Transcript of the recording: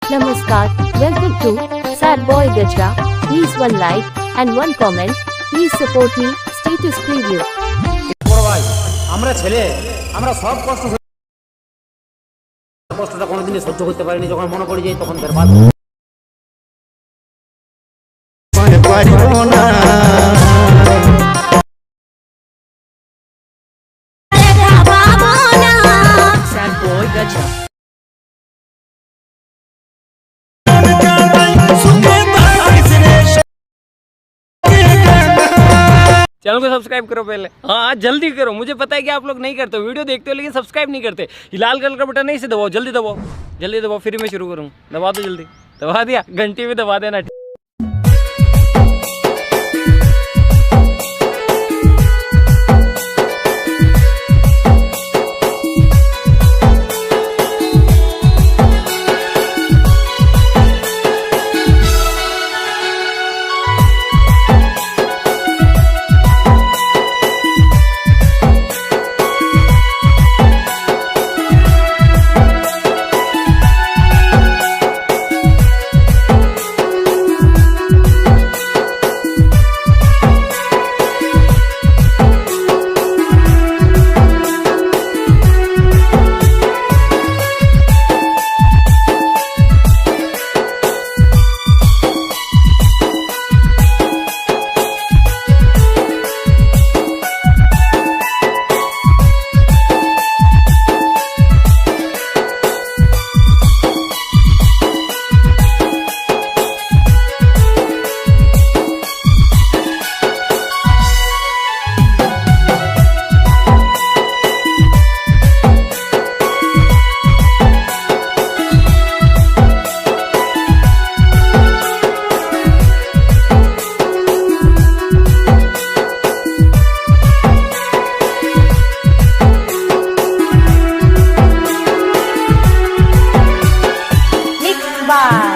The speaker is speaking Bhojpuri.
Namaskar, welcome to Sad Boy GAJRA. Please one like and one comment. Please support me. Status preview. বড় ভাই আমরা ছেলে আমরা সব কষ্টটা কোনোদিনই সহ্য করতে পারিনি, যখন মনে পড়ে যায় তখন বের বাদ Sad Boy GAJRA. चैनल को सब्सक्राइब करो पहले। हाँ जल्दी करो, मुझे पता है कि आप लोग नहीं करते हो, वीडियो देखते हो लेकिन सब्सक्राइब नहीं करते। ये लाल कलर का बटन नहीं से दबाओ, जल्दी दबाओ, जल्दी दबाओ, फिर मैं शुरू करूँ। दबा दो जल्दी, दबा दिया, घंटी भी दबा देना। Bye.